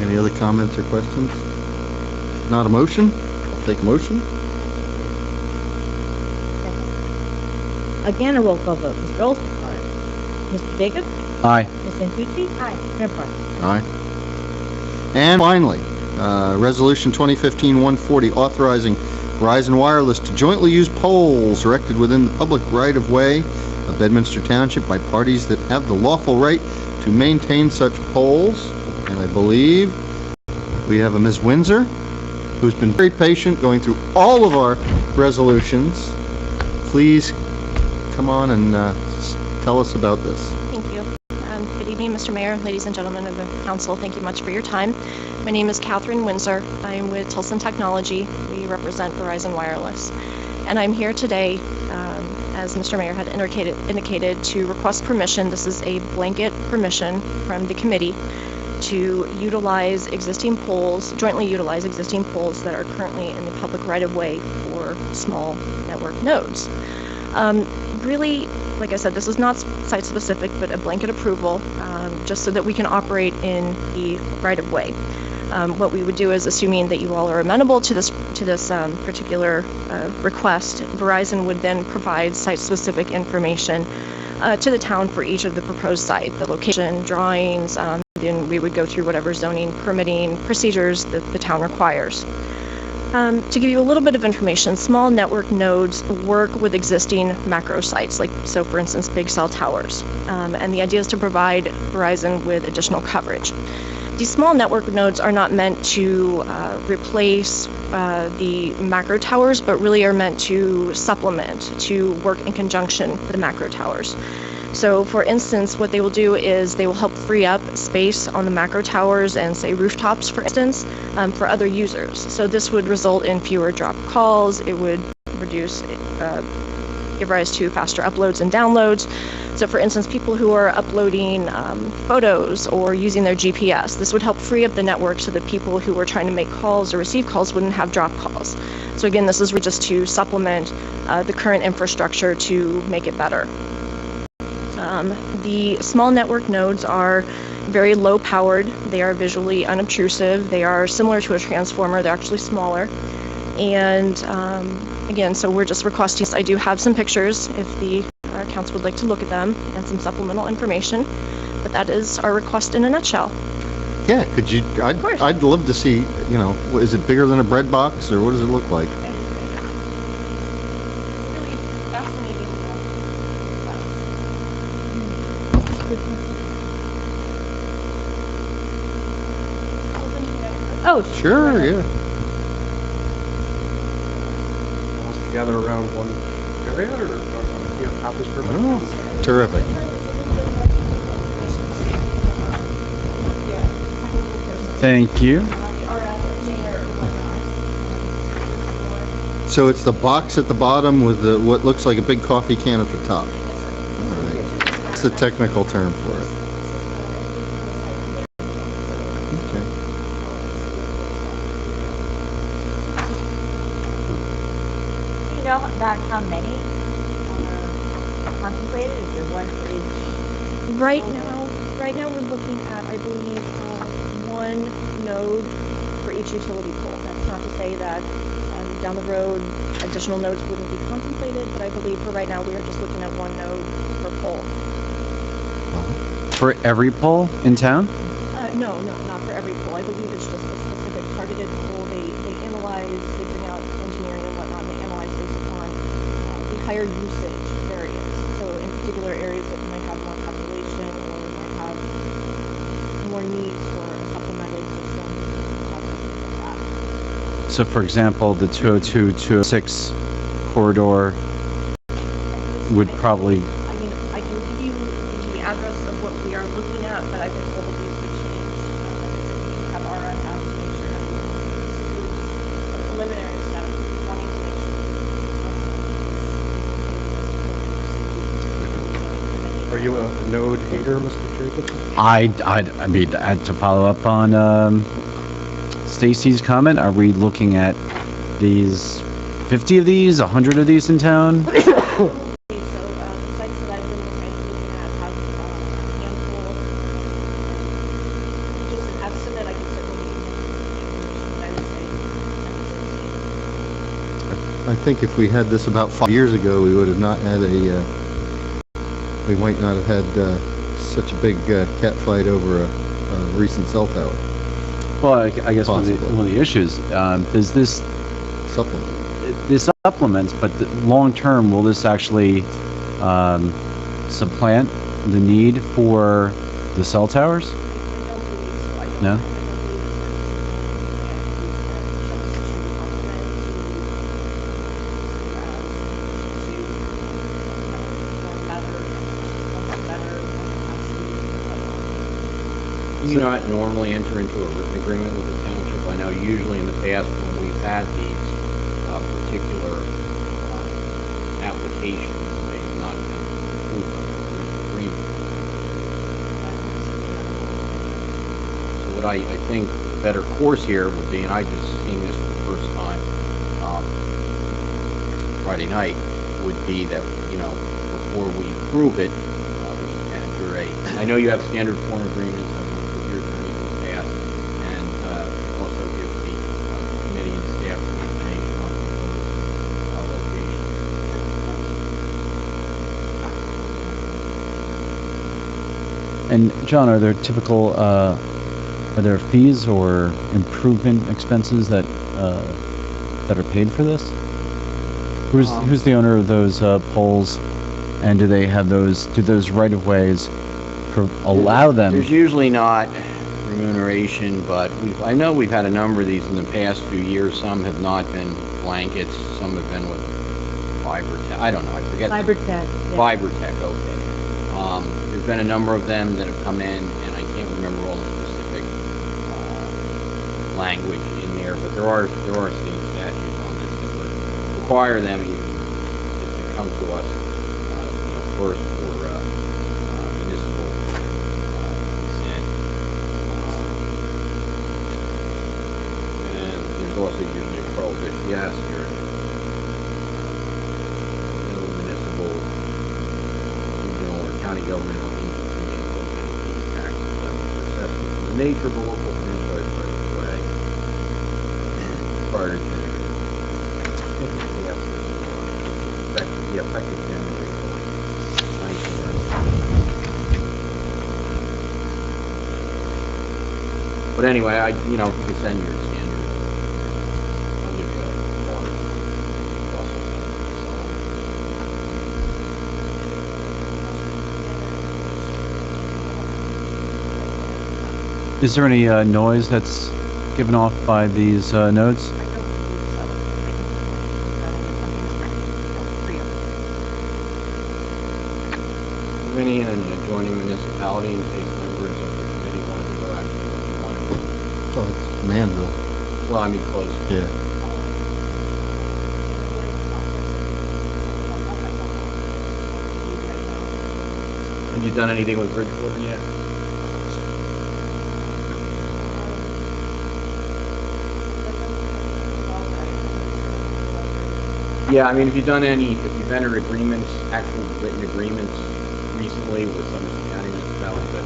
Any other comments or questions? Not a motion? I'll take a motion. Again, a roll call vote. Mr. Olson? Aye. Mr. Jacobs? Aye. Ms. Santucci? Aye. Mayor Parker? Aye. And finally, Resolution 2015-140, authorizing Verizon Wireless to jointly use poles erected within the public right-of-way of Bedminster Township by parties that have the lawful right to maintain such poles. And I believe we have a Ms. Windsor, who's been very patient going through all of our resolutions. Please come on and tell us about this. Thank you. Good evening, Mr. Mayor, ladies and gentlemen of the council. Thank you much for your time. My name is Catherine Windsor. I'm with Tilson Technology. We represent Verizon Wireless. And I'm here today, as Mr. Mayor had indicated, to request permission. This is a blanket permission from the committee to utilize existing poles, jointly utilize existing poles that are currently in the public right-of-way for small network nodes. Really, like I said, this is not site-specific, but a blanket approval, just so that we can operate in the right-of-way. What we would do is, assuming that you all are amenable to this particular request, Verizon would then provide site-specific information to the town for each of the proposed site, the location, drawings, then we would go through whatever zoning, permitting procedures that the town requires. To give you a little bit of information, small network nodes work with existing macro sites, like, so for instance, big cell towers. And the idea is to provide Verizon with additional coverage. These small network nodes are not meant to replace the macro towers, but really are meant to supplement, to work in conjunction with the macro towers. So for instance, what they will do is they will help free up space on the macro towers and, say, rooftops, for instance, for other users. So this would result in fewer drop calls. It would reduce, give rise to faster uploads and downloads. So for instance, people who are uploading photos or using their GPS, this would help free up the network so that people who are trying to make calls or receive calls wouldn't have drop calls. So again, this is just to supplement the current infrastructure to make it better. The small network nodes are very low powered. They are visually unobtrusive. They are similar to a transformer. They're actually smaller. And again, so we're just requesting, I do have some pictures if the council would like to look at them and some supplemental information, but that is our request in a nutshell. Yeah, could you, course. I'd love to see, you know, is it bigger than a bread box, or what does it look like? Really fascinating. Oh, Sure, yeah. Together around one area, or do you have copies for them? Oh, terrific. Thank you. So it's the box at the bottom with the, what looks like a big coffee can at the top. All right. That's the technical term for it. Okay. Do you know about how many are contemplated? Is there one for each? Right now we're looking at, I believe, one node for each utility pole. That's not to say that down the road additional nodes wouldn't be contemplated, but I believe for right now we are just looking at one node per pole. For every pole in town? No, not for every pole. I believe it's just a specific targeted pole. They analyze, they bring out engineering and whatnot, they analyze based upon the higher usage areas. So in particular areas that might have more population or might have more needs for a supplemental system, things like that. So for example, the 202-206 corridor would probably, I mean, I can give you the address of what we are looking at, but I've been told that these would change. We have our own house to make sure that this is a preliminary step, wanting to make sure. Are you a node hater, Mr. Jacobs? I mean, to follow up on Stacy's comment, are we looking at these 50 of these, 100 of these in town? So the sites that I've been looking at have a handful. Just an estimate, I can certainly I would say. I think if we had this about 5 years ago, we would have not had we might not have had such a big cat fight over a recent cell tower Well, I guess one Possibly. of the issues, does this supplement. supplements, but long term, will this actually supplant the need for the cell towers? No? Do you not normally enter into a written agreement with the township? I know usually in the past when we've had these particular applications, they've not been approved under a written agreement. So what I think the better course here would be, and I just seen this for the first time Friday night, would be that, you know, before we approve it, we enter I know you have standard form agreements, and also give the committee and staff information on location. And John, are there typical, are there fees or improvement expenses that are paid for this? Who's the owner of those poles, and do they have do those right-of-ways allow them? There's usually not remuneration, but I know we've had a number of these in the past few years. Some have not been blankets, some have been with FiberTech. I don't know, I forget. FiberTech. Yeah. FiberTech, okay. There's been a number of them that have come in, and I can't remember all the specific language in there, but there are state statutes on this that would require them to come to us first for municipal consent. And there's also usually a prohibition. Yes, you're no municipal, regional, or county government on any taxes levies or assessments in the nature of a local franchise right of way prior to But anyway, you can send your standard. I'll give you a large Is there any noise that's given off by these nodes? Any in an adjoining municipality in case members of the committee wanted to go actually if you wanted to. Oh, it's Manville. Well, I mean close. Yeah. Have you done anything with Bridgewater yet? Yeah, I mean, if you've entered agreements, actual written agreements recently with some of the county municipalities, that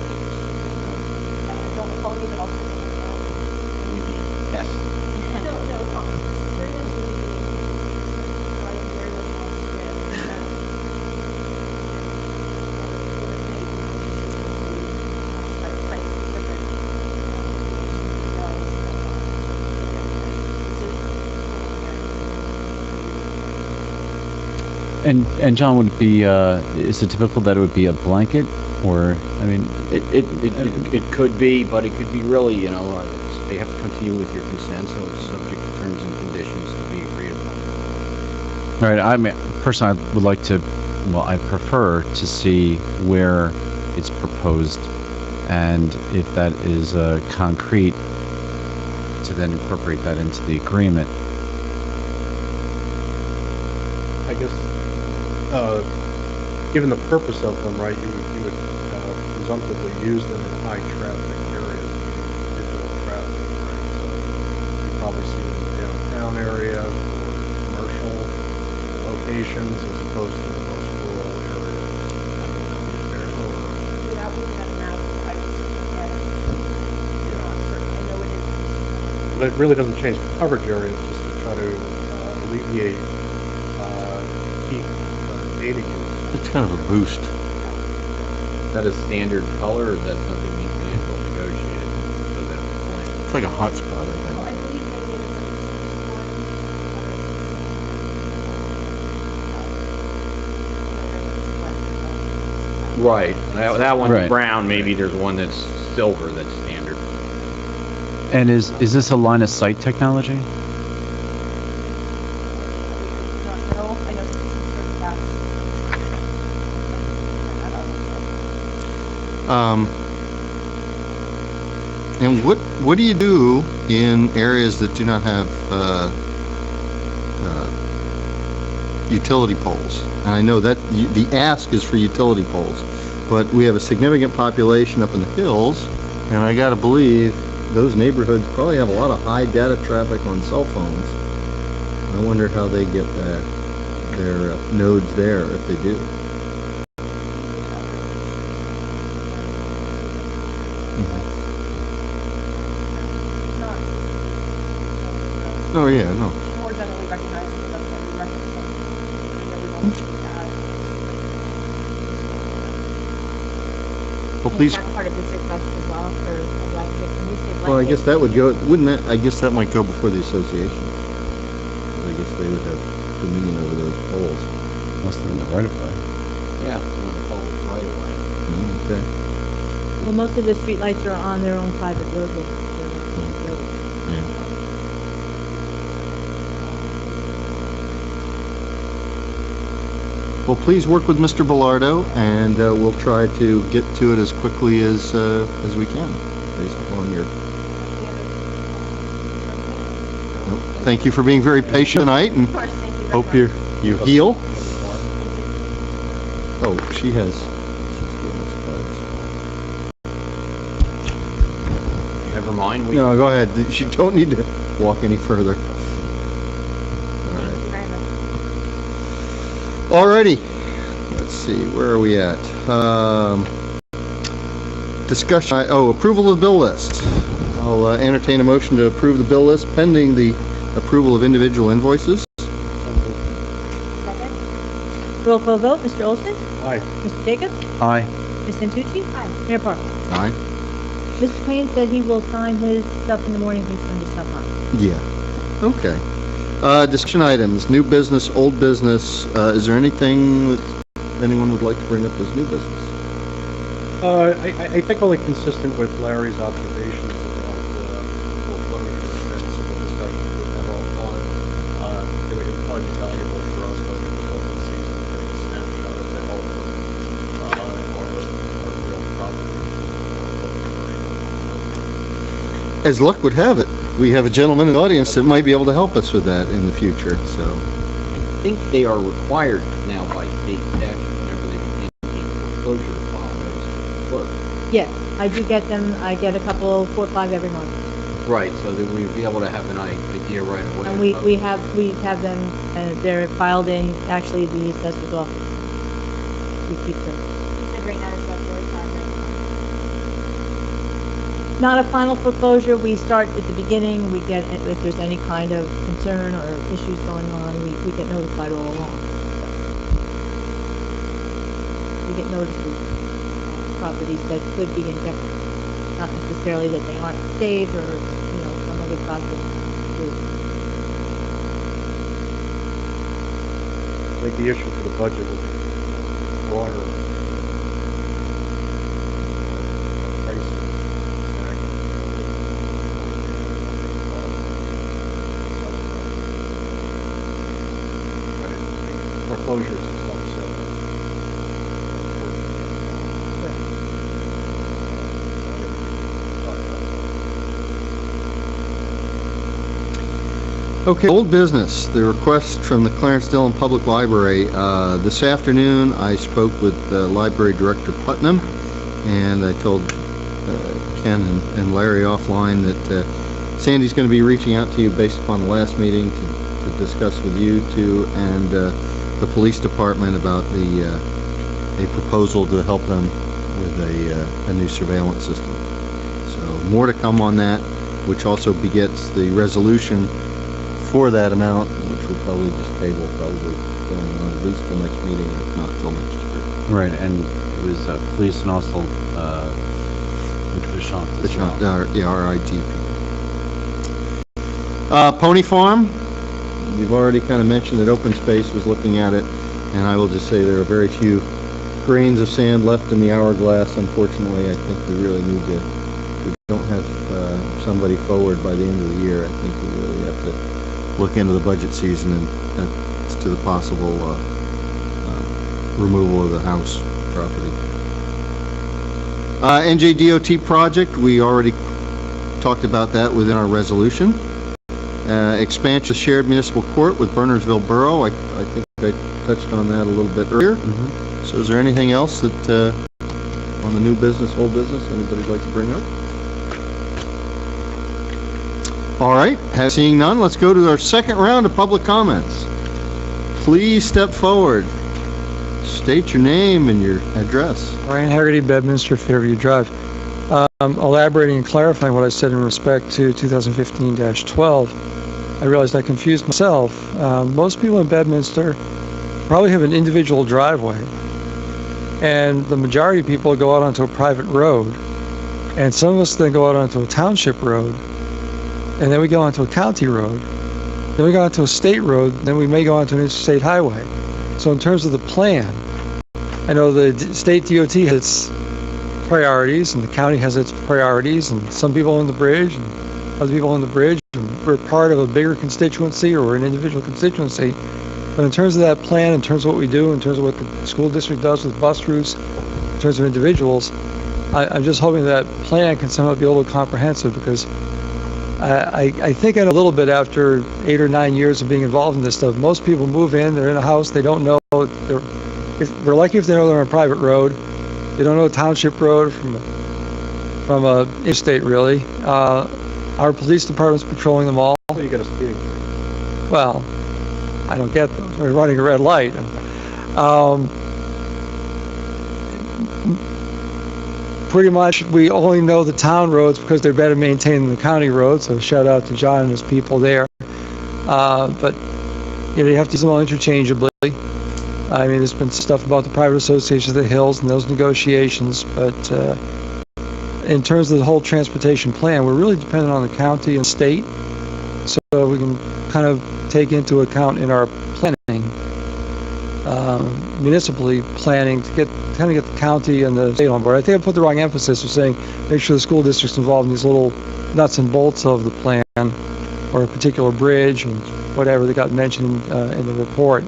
yes. And John, would it be, is it typical that it would be a blanket, or, I mean... It could be, but it could be really, they have to come to you with your consent, so it's subject to terms and conditions to be agreed upon. All right, I mean, personally, I would like to, well, I prefer to see where it's proposed, and if that is concrete, to then incorporate that into the agreement. I guess, given the purpose of them, right, you would presumptively use them in high traffic areas, digital traffic, right? So you probably see them in the downtown area or commercial locations as opposed to the most rural area. Without looking at the map, I would say, I know it is. But it really doesn't change the coverage area, it's just to try to alleviate peak data use. It's kind of a boost. Is that a standard color, or is that something you can negotiate? So that It's like a hotspot, I Well, think. I believe maybe it's right. That one's Right. brown. Maybe there's one that's silver that's standard. And is this a line of sight technology? not know. I know this is certain facts. And what do you do in areas that do not have utility poles? And I know that the ask is for utility poles, but we have a significant population up in the hills, and I gotta believe those neighborhoods probably have a lot of high data traffic on cell phones. I wonder how they get their nodes there if they do. Oh yeah, no. More generally recognized as a reference point. Everyone Well, please. That's part of this request as well for a blanket, when you say blanket. Well, I guess that would go. Wouldn't that? I guess that might go before the association. 'Cause I guess they would have dominion over those poles. Unless they're in the right of way. Yeah. Right away. Okay. Well, most of the streetlights are on their own private roadways. Yeah. Well, please work with Mr. Bellardo, and we'll try to get to it as quickly as we can, based upon your. Nope. Thank you for being very patient tonight, and Of course, thank you very hope much. you heal. Oh, she has. Never mind. No, go ahead. You don't need to walk any further. Thank you very much. Alrighty, let's see, where are we at? Discussion, approval of bill list. I'll entertain a motion to approve the bill list pending the approval of individual invoices. Second? Roll call vote, Mr. Olson? Aye. Mr. Jacobs? Aye. Ms. Santucci? Aye. Mayor Parker? Aye. Mr. Payne said he will sign his stuff in the morning, he's going to stop on. Yeah. Okay. Discussion items, new business, old business. Is there anything that anyone would like to bring up as new business? I think only consistent with Larry's observations about foreclosure and some of the discussions we've had all the time. It would probably be valuable for us going into the open season to take a snapshot of the health of our real property. As luck would have it, we have a gentleman in the audience that might be able to help us with that in the future, so. I think they are required now by state statute whenever they begin a foreclosure to file notice to the clerk. Yes, I do get them, I get a couple, 4 or 5 every month. Right, so that we'd be able to have an idea right away. And we have them, they're filed in, actually, the assessor's office. We keep them. I bring that as well for time. Not a final foreclosure, we start at the beginning, we get, if there's any kind of concern or issues going on, we get notified all along. We get notices of properties that could be in jeopardy, not necessarily that they aren't saved or, some other process. I think the issue for the budget would be broader pricing. Foreclosures and stuff, so. Okay, old business, the request from the Clarence Dillon Public Library. This afternoon, I spoke with Library Director Putnam, and I told Ken and Larry offline that Sandy's going to be reaching out to you based upon the last meeting to discuss with you two and the police department about a proposal to help them with a new surveillance system. So more to come on that, which also begets the resolution for that amount, which we'll probably just table, probably going on at least till next meeting, if not till next year. Right, and it was police and also Bishop as well. RITP. Pony Farm, you've already kind of mentioned that Open Space was looking at it, and I will just say there are very few grains of sand left in the hourglass. Unfortunately, I think we really need to, if we don't have somebody forward by the end of the year, I think we really have to look into the budget season and to the possible removal of the house property. NJDOT project, we already talked about that within our resolution. Expansion of shared municipal court with Bernardsville Borough, I think I touched on that a little bit earlier. So is there anything else that on the new business, old business, anybody'd like to bring up? All right, seeing none, let's go to our second round of public comments. Please step forward. State your name and your address. Ryan Haggerty, Bedminster, Fairview Drive. Elaborating and clarifying what I said in respect to 2015-12, I realized I confused myself. Most people in Bedminster probably have an individual driveway, and the majority of people go out onto a private road, and some of us then go out onto a township road, and then we go onto a county road, then we go onto a state road, then we may go onto an interstate highway. So in terms of the plan, I know the state DOT has its priorities, and the county has its priorities, and some people own the bridge, and other people own the bridge, and we're part of a bigger constituency, or we're an individual constituency. But in terms of that plan, in terms of what we do, in terms of what the school district does with bus routes, in terms of individuals, I'm just hoping that plan can somehow be a little comprehensive, because I think in a little bit after 8 or 9 years of being involved in this stuff, most people move in, they're in a house, they don't know, we're lucky if they know they're on a private road, they don't know a township road from a interstate, really. Our police department's patrolling them all. So you got a speeding ticket. Well, I don't get those. We're running a red light. Pretty much, we only know the town roads because they're better maintained than the county roads, so shout out to John and his people there. But you have to use them all interchangeably. I mean, there's been stuff about the private associations of the hills and those negotiations, but in terms of the whole transportation plan, we're really dependent on the county and state, so we can kind of take into account in our planning, municipally planning, to get the county and the state on board. I think I put the wrong emphasis of saying make sure the school district's involved in these little nuts and bolts of the plan, or a particular bridge and whatever that got mentioned in the report.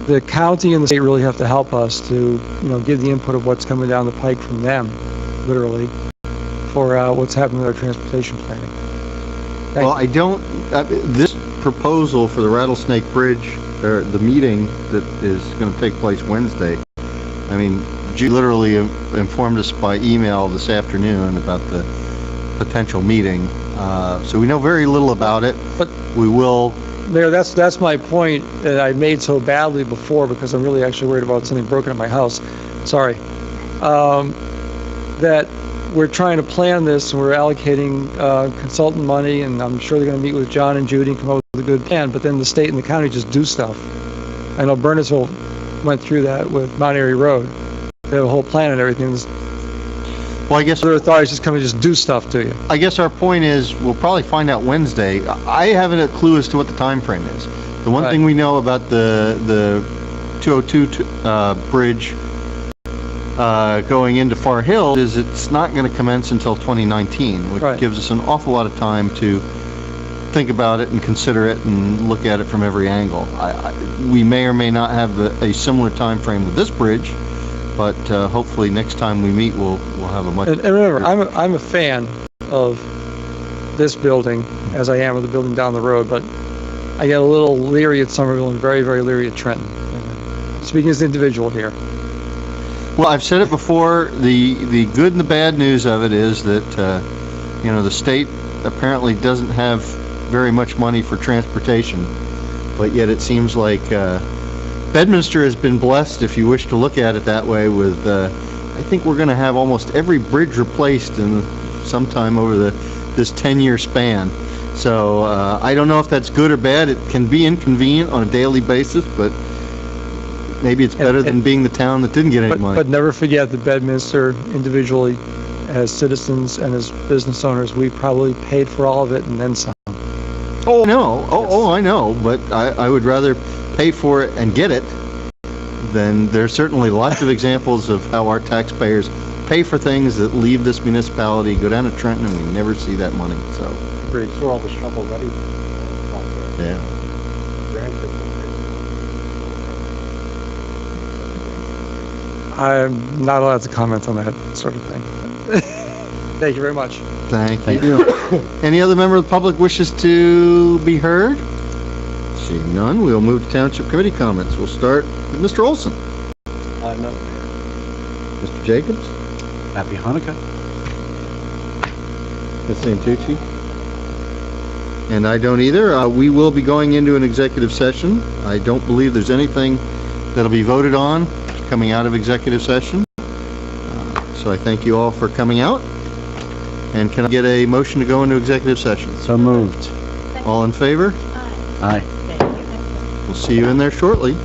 The county and the state really have to help us to, give the input of what's coming down the pike from them, literally, for what's happening with our transportation planning. Thank Well, you. this proposal for the Rattlesnake Bridge, or the meeting that is going to take place Wednesday, I mean, G literally informed us by email this afternoon about the potential meeting. So we know very little about it, but we will. Mayor, that's my point that I made so badly before, because I'm really actually worried about something broken in my house. Sorry. That we're trying to plan this, and we're allocating consultant money, and I'm sure they're going to meet with John and Judy and come up with a good plan, but then the state and the county just do stuff. I know Burnsville went through that with Mount Airy Road. They have a whole plan and everything. Well, I guess Other authorities just come and just do stuff to you. I guess our point is we'll probably find out Wednesday. I haven't a clue as to what the time frame is. The one Right. thing we know about the 202 bridge going into Far Hill is it's not going to commence until 2019, which Right. gives us an awful lot of time to think about it and consider it and look at it from every angle. We may or may not have a similar time frame with this bridge, but hopefully next time we meet we'll have a much. And remember, I'm a fan of this building as I am of the building down the road, but I get a little leery at Somerville and very, very leery at Trenton. Speaking as an individual here. Well, I've said it before, the good and the bad news of it is that, the state apparently doesn't have very much money for transportation, but yet it seems like Bedminster has been blessed, if you wish to look at it that way, with, I think we're going to have almost every bridge replaced in sometime over this 10-year span. So I don't know if that's good or bad. It can be inconvenient on a daily basis, but maybe it's better than being the town that didn't get any money. But never forget that Bedminster individually, as citizens and as business owners, we probably paid for all of it and then some. Oh, no. I know. But I would rather pay for it and get it than there's certainly lots of examples of how our taxpayers pay for things that leave this municipality, go down to Trenton, and we never see that money. So, Agreed. So all the shovel ready. yeah. I'm not allowed to comment on that sort of thing. Thank you very much. Thank you. Any other member of the public wishes to be heard? Seeing none, we'll move to Township Committee comments. We'll start with Mr. Olson. No. Mr. Jacobs? Happy Hanukkah. Ms. Santucci? And I don't either. We will be going into an executive session. I don't believe there's anything that'll be voted on coming out of executive session. So I thank you all for coming out. And can I get a motion to go into executive session? So moved. All in favor? Aye. We'll see you in there shortly.